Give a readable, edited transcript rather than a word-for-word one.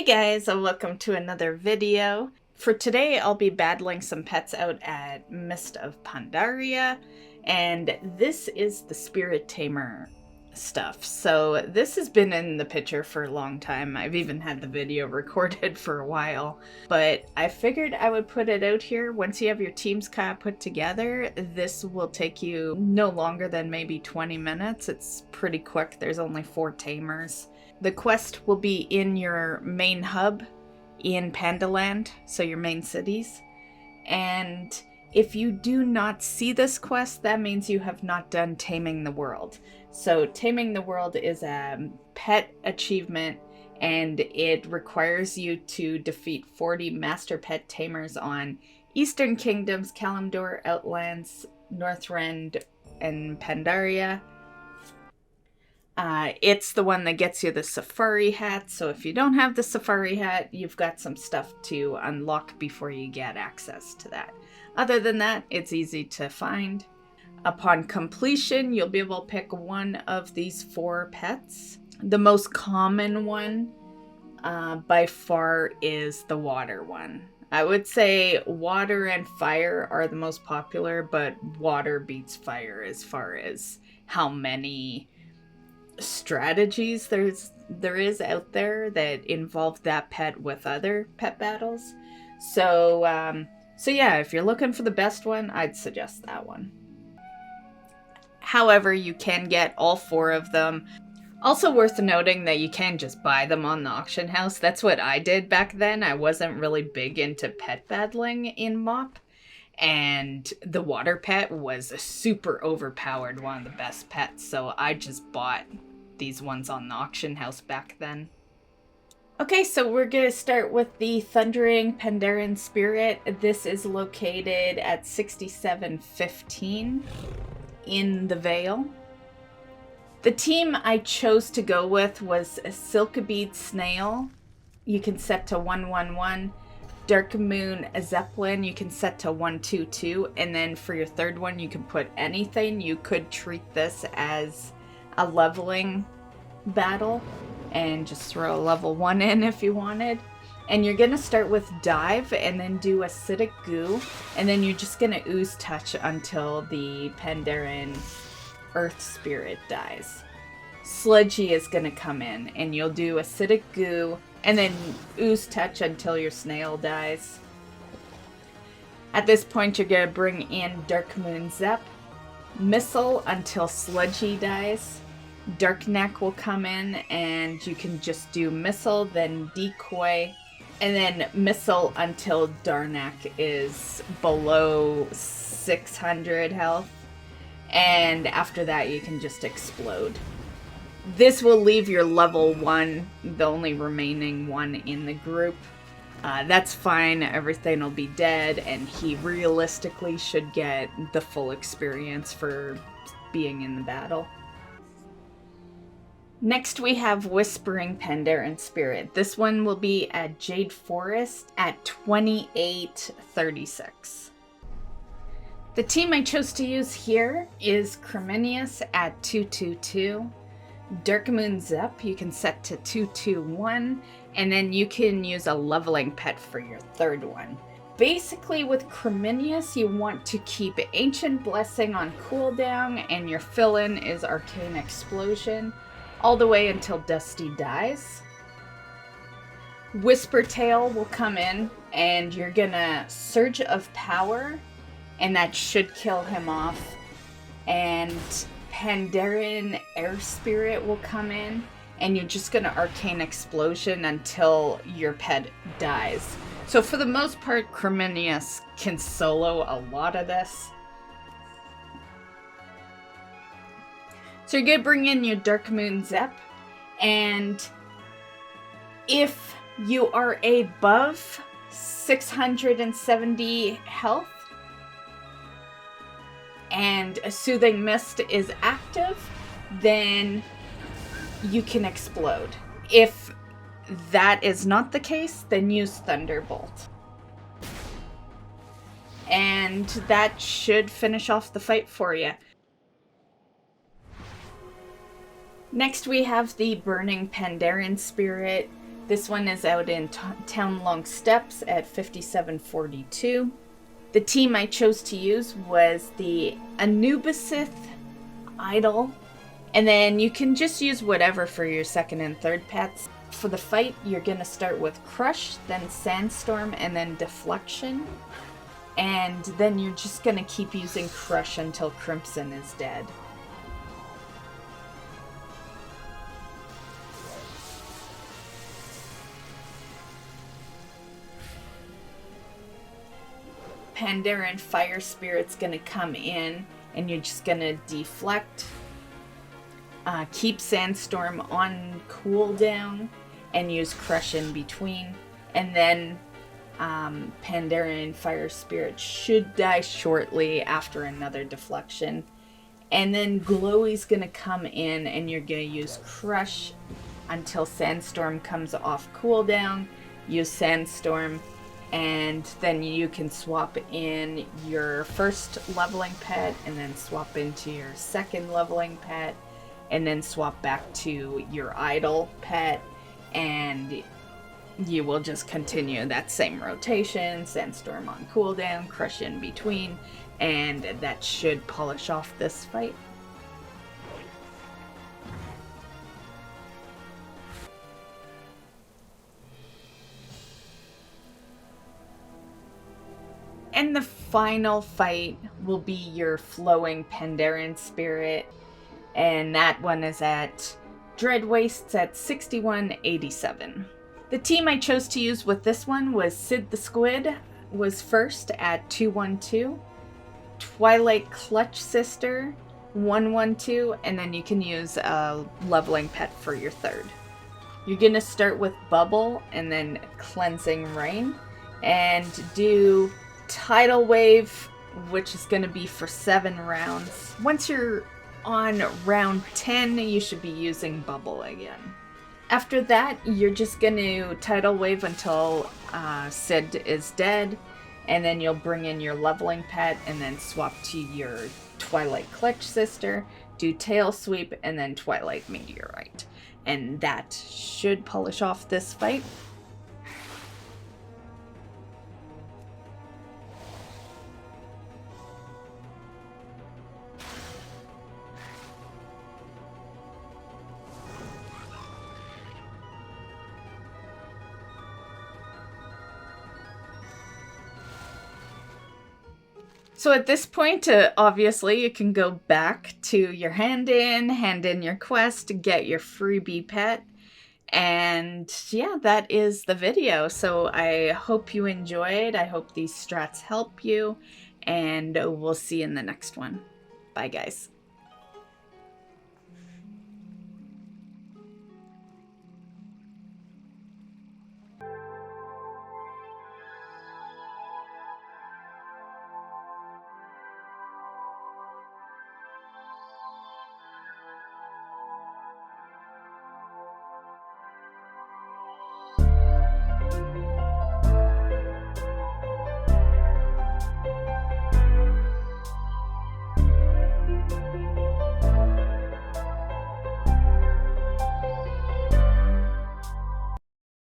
guys, and welcome to another video. For today, I'll be battling some pets out at Mist of Pandaria, and this is the Spirit Tamer stuff. So this has been in the picture for a long time. I've even had the video recorded for a while, but I figured I would put it out here. Once you have your teams kind of put together, this will take you no longer than maybe 20 minutes. It's pretty quick. There's only 4 tamers. The quest will be in your main hub in Pandaren, so your main cities. And if you do not see this quest, that means you have not done Taming the World. So Taming the World is a pet achievement, and it requires you to defeat 40 master pet tamers on Eastern Kingdoms, Kalimdor, Outlands, Northrend, and Pandaria. It's the one that gets you the safari hat, so if you don't have the safari hat, you've got some stuff to unlock before you get access to that. Other than that, it's easy to find. Upon completion, you'll be able to pick one of these 4 pets. The most common one, by far, is the water one. I would say water and fire are the most popular, but water beats fire as far as how many strategies there is out there that involve that pet with other pet battles. So yeah, if you're looking for the best one, I'd suggest that one. However, you can get all 4 of them. Also worth noting that you can just buy them on the auction house. That's what I did back then. I wasn't really big into pet battling in MOP. And the water pet was a super overpowered, one of the best pets. So I just bought these ones on the auction house back then. Okay, so we're going to start with the Thundering Pandaren Spirit. This is located at 6715 in the Vale. The team I chose to go with was a Silkabead Snail. You can set to 111. Dark Moon Zeppelin, you can set to 122. And then for your third one, you can put anything. You could treat this as a leveling battle and just throw a level 1 in if you wanted. And you're going to start with Dive and then do Acidic Goo, and then you're just going to Ooze Touch until the Pandaren Earth Spirit dies. Sludgy is going to come in and you'll do Acidic Goo and then Ooze Touch until your snail dies. At this point, you're going to bring in Dark Moon Zep, Missile until Sludgy dies. Dark Neck will come in and you can just do Missile, then Decoy, and then Missile until Darnak is below 600 health. And after that, you can just explode. This will leave your level 1, the only remaining one in the group. That's fine, everything will be dead, and he realistically should get the full experience for being in the battle. Next we have Whispering Pandaren Spirit. This one will be at Jade Forest at 2836. The team I chose to use here is Creminius at 222. Dark Moon Zep, you can set to 221, and then you can use a leveling pet for your third one. Basically with Creminius, you want to keep Ancient Blessing on cooldown, and your fill-in is Arcane Explosion, all the way until Dusty dies. Whispertail will come in, and you're gonna Surge of Power, and that should kill him off. And Pandaren Air Spirit will come in, and you're just gonna Arcane Explosion until your pet dies. So for the most part, Creminius can solo a lot of this. So you're gonna bring in your Dark Moon Zep, and if you are above 670 health, and a Soothing Mist is active, then you can explode. If that is not the case, then use Thunderbolt. And that should finish off the fight for you. Next we have the Burning Pandaren Spirit. This one is out in Town Long Steps at 5742. The team I chose to use was the Anubisith Idol. And then you can just use whatever for your second and third pets. For the fight, you're going to start with Crush, then Sandstorm, and then Deflection. And then you're just going to keep using Crush until Crimson is dead. Pandaren Fire Spirit's going to come in, and you're just going to deflect. Keep Sandstorm on cooldown, and use Crush in between. And then Pandaren Fire Spirit should die shortly after another deflection. And then Glowy's going to come in, and you're going to use Crush until Sandstorm comes off cooldown. Use Sandstorm. And then you can swap in your first leveling pet, and then swap into your second leveling pet, and then swap back to your idle pet, and you will just continue that same rotation, Sandstorm on cooldown, Crush in between, and that should polish off this fight. And the final fight will be your Flowing Pandaren Spirit, and that one is at Dread Wastes at 6187. The team I chose to use with this one was Sid the Squid was first at 212, Twilight Clutch Sister 112, and then you can use a leveling pet for your third. You're going to start with Bubble and then Cleansing Rain, and do Tidal Wave, which is going to be for 7 rounds. Once you're on round 10, you should be using Bubble again. After that, you're just going to Tidal Wave until Sid is dead, and then you'll bring in your leveling pet and then swap to your Twilight Clutch Sister, do Tail Sweep, and then Twilight Meteorite. And that should polish off this fight. So at this point, obviously, you can go back to your hand in your quest, get your freebie pet, and yeah, that is the video. So I hope you enjoyed. I hope these strats help you, and we'll see you in the next one. Bye, guys.